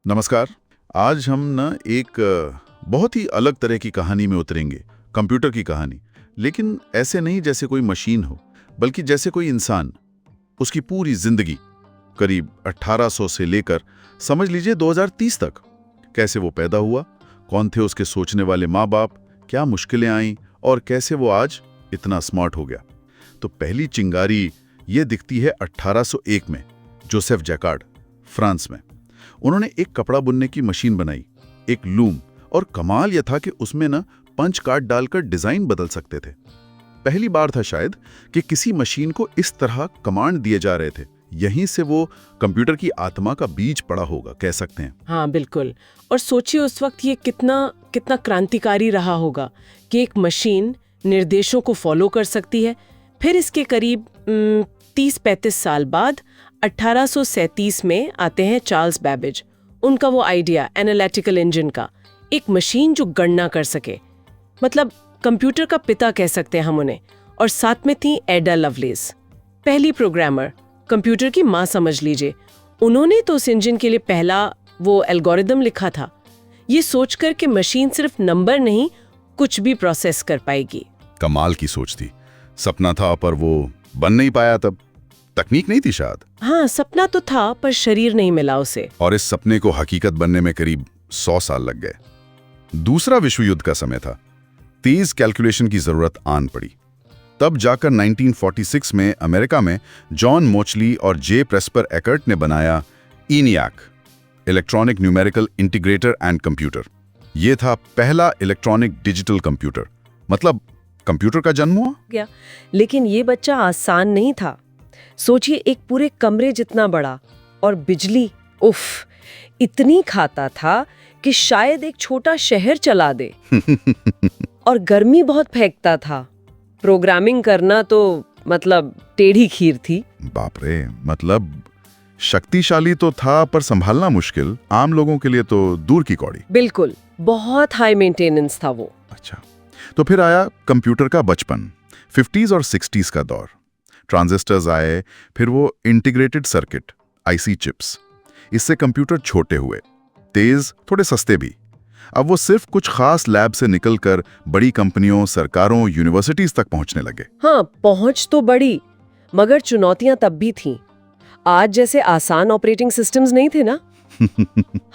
नमस्कार। आज हम ना एक बहुत ही अलग तरह की कहानी में उतरेंगे, कंप्यूटर की कहानी। लेकिन ऐसे नहीं जैसे कोई मशीन हो, बल्कि जैसे कोई इंसान, उसकी पूरी जिंदगी, करीब 1800 से लेकर समझ लीजिए 2030 तक, कैसे वो पैदा हुआ, कौन थे उसके सोचने वाले माँ बाप, क्या मुश्किलें आईं और कैसे वो आज इतना स्मार्ट हो गया। तो पहली चिंगारी ये दिखती है 1801 में, जोसेफ जैकार्ड, फ्रांस में। उन्होंने एक कपड़ा बुनने की मशीन बनाई, एक लूम, और कमाल यह था कि उसमें ना पंच कार्ड डालकर डिजाइन बदल सकते थे। पहली बार था शायद कि किसी मशीन को इस तरह कमांड दिए जा रहे थे। यहीं से वो कंप्यूटर की आत्मा का बीज पड़ा होगा, कह सकते हैं। हाँ बिल्कुल। और सोचिए उस वक्त ये कितना कितना क्रांतिकारी रहा होगा कि एक मशीन निर्देशों को फॉलो कर सकती है। फिर इसके करीब 30-35 साल बाद 1837 में आते हैं चार्ल्स बैबेज। उनका वो आइडिया एनालिटिकल इंजन का, एक मशीन जो गणना कर सके, मतलब कंप्यूटर का पिता कह सकते हैं हम उन्हें। और साथ में थी एडा लवलेस, पहली प्रोग्रामर, कंप्यूटर की माँ समझ लीजिए। उन्होंने तो उस इंजन के लिए पहला वो एल्गोरिदम लिखा था, ये सोचकर कि मशीन सिर्फ नंबर नहीं, कुछ भी प्रोसेस कर पाएगी। कमाल की सोच थी। सपना था पर वो बन नहीं पाया, तब तकनीक नहीं थी शायद। हाँ, सपना तो था पर शरीर नहीं मिला उसे। और इस सपने को हकीकत बनने में करीब 100 साल लग गए। दूसरा विश्व युद्ध का समय था, तेज कैलकुलेशन की जरूरत आन पड़ी। तब जाकर 1946 में अमेरिका में जॉन मोचली और जे प्रेस्पर एकर्ट ने बनाया ENIAC, electronic numerical integrator and computer. यह था पहला इलेक्ट्रॉनिक डिजिटल कंप्यूटर, मतलब कंप्यूटर का जन्म हुआ गया। लेकिन ये बच्चा आसान नहीं था। सोचिए, एक पूरे कमरे जितना बड़ा, और बिजली उफ इतनी खाता था कि शायद एक छोटा शहर चला दे। और गर्मी बहुत फेंकता था। प्रोग्रामिंग करना तो मतलब टेढ़ी खीर थी। बाप रे, मतलब शक्तिशाली तो था पर संभालना मुश्किल, आम लोगों के लिए तो दूर की कौड़ी। बिल्कुल, बहुत हाई मेंटेनेंस था वो। अच्छा, तो फिर आया कंप्यूटर का बचपन, 50s और 60s का दौर। ट्रांजिस्टर्स आए, फिर वो इंटीग्रेटेड सर्किट, IC चिप्स। इससे कंप्यूटर छोटे हुए, तेज, थोड़े सस्ते भी। अब वो सिर्फ कुछ खास लैब से निकलकर बड़ी कंपनियों, सरकारों, यूनिवर्सिटीज तक पहुंचने लगे। हाँ, पहुंच तो बड़ी, मगर चुनौतियां तब भी थीं। आज जैसे आसान ऑपरेटिंग सिस्टम्स नहीं थे ना।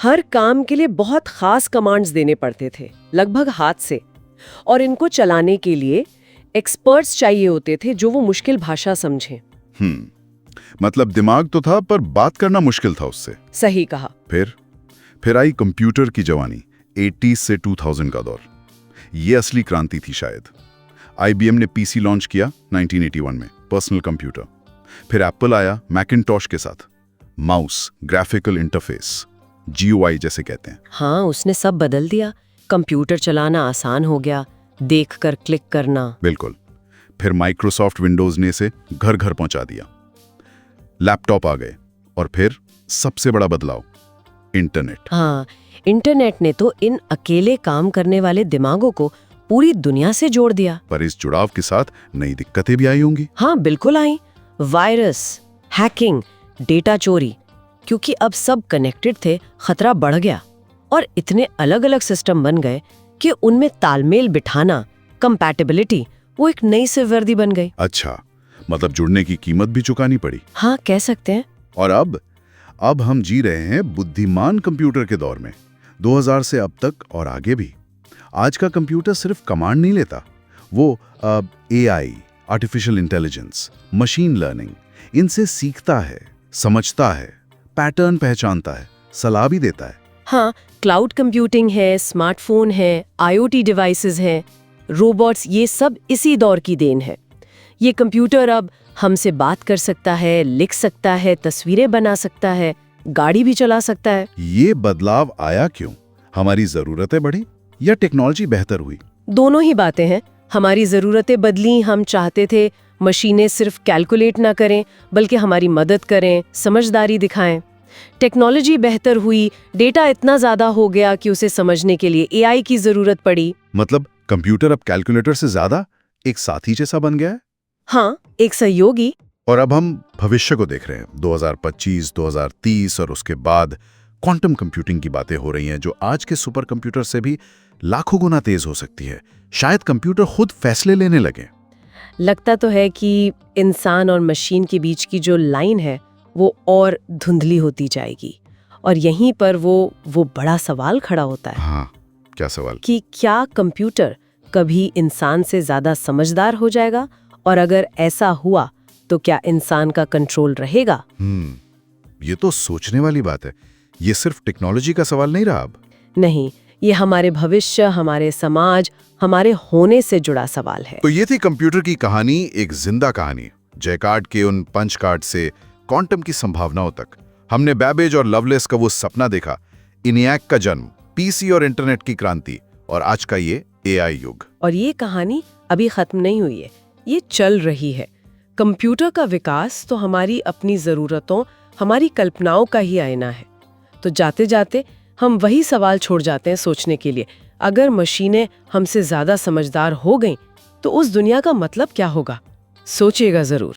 हर काम के लिए बहुत खास कमांड्स देने पड़ते थे, लगभग हाथ से। और इनको चलाने के लिए एक्सपर्ट्स चाहिए होते थे जो वो मुश्किल भाषा समझें। मतलब दिमाग तो था पर बात करना मुश्किल था उससे। सही कहा। फिर आई कंप्यूटर की जवानी, 80s से 2000 का दौर। ये असली क्रांति थी शायद। IBM ने PC लॉन्च किया 1981 में, पर्सनल कंप्यूटर। फिर एप्पल आया मैकिन्टॉश के साथ, माउस, ग्राफिकल इंटरफेस, GUI जैसे कहते हैं। हाँ, उसने सब बदल दिया। कंप्यूटर चलाना आसान हो गया, देखकर क्लिक करना। बिल्कुल। फिर माइक्रोसॉफ्ट विंडोज ने इसे घर घर पहुंचा दिया। लैपटॉप आ गए, और फिर सबसे बड़ा बदलाव, इंटरनेट। हाँ, इंटरनेट ने तो इन अकेले काम करने वाले दिमागों को पूरी दुनिया से जोड़ दिया। पर इस जुड़ाव के साथ नई दिक्कतें भी आई होंगी। हाँ बिल्कुल आई। वायरस, हैकिंग, डेटा चोरी। क्योंकि अब सब कनेक्टेड थे, खतरा बढ़ गया। और इतने अलग अलग सिस्टम बन गए कि उनमें तालमेल बिठाना, कंपैटिबिलिटी, वो एक नई सिरदर्दी बन गई। अच्छा, मतलब जुड़ने की कीमत भी चुकानी पड़ी। हाँ, कह सकते हैं। और अब हम जी रहे हैं बुद्धिमान कंप्यूटर के दौर में, 2000 से अब तक और आगे भी। आज का कंप्यूटर सिर्फ कमांड नहीं लेता, वो AI, artificial intelligence, machine learning, इनसे सीखता है, समझता है, पैटर्न पहचानता है, सलाह भी देता है। हाँ, क्लाउड कंप्यूटिंग है, स्मार्टफोन है, IoT डिवाइसेस हैं, रोबोट्स, ये सब इसी दौर की देन है। ये कंप्यूटर अब हमसे बात कर सकता है, लिख सकता है, तस्वीरें बना सकता है, गाड़ी भी चला सकता है। ये बदलाव आया क्यों? हमारी जरूरतें बढ़ी या टेक्नोलॉजी बेहतर हुई? दोनों ही बातें हैं। हमारी जरूरतें बदली, हम चाहते थे मशीनें सिर्फ कैलकुलेट ना करें बल्कि हमारी मदद करें, समझदारी दिखाएं। टेक्नोलॉजी बेहतर हुई, डेटा इतना ज्यादा हो गया कि उसे समझने के लिए AI की जरूरत पड़ी। मतलब कंप्यूटर अब कैलकुलेटर से ज्यादा एक साथी जैसा बन गया है। हाँ, एक सहयोगी। और अब हम भविष्य को देख रहे हैं, 2025, 2030 और उसके बाद क्वांटम कंप्यूटिंग की बातें हो रही हैं जो आज के सुपर कंप्यूटर से भी लाखों गुना तेज हो सकती है। शायद कंप्यूटर खुद फैसले लेने लगे। लगता तो है कि इंसान और मशीन के बीच की जो लाइन है वो और धुंधली होती जाएगी, और यहीं पर वो बड़ा सवाल खड़ा होता है हाँ, क्या सवाल? कि क्या कंप्यूटर कभी इंसान से ज्यादा समझदार हो जाएगा, और अगर ऐसा हुआ तो क्या इंसान का कंट्रोल रहेगा? ये तो सोचने वाली बात है। ये सिर्फ टेक्नोलॉजी का सवाल नहीं रहा अब। नहीं, ये हमारे भविष्य, हमारे समाज, हमारे होने से जुड़ा सवाल है। तो ये थी कंप्यूटर की कहानी, एक जिंदा कहानी। जैकार्ड के उन पंच कार्ड से क्वांटम की संभावनाओं तक। हमने बैबेज और लवलेस का वो सपना देखा, इनियाक का जन्म, पीसी और इंटरनेट की क्रांति, और आज का ये एआई युग। और ये कहानी अभी खत्म नहीं हुई है, ये चल रही है। कंप्यूटर का विकास तो हमारी अपनी जरूरतों, हमारी कल्पनाओं का ही आईना है। तो जाते जाते हम वही सवाल छोड़ जाते हैं सोचने के लिए, अगर मशीनें हमसे ज्यादा समझदार हो गईं तो उस दुनिया का मतलब क्या होगा? सोचिएगा जरूर।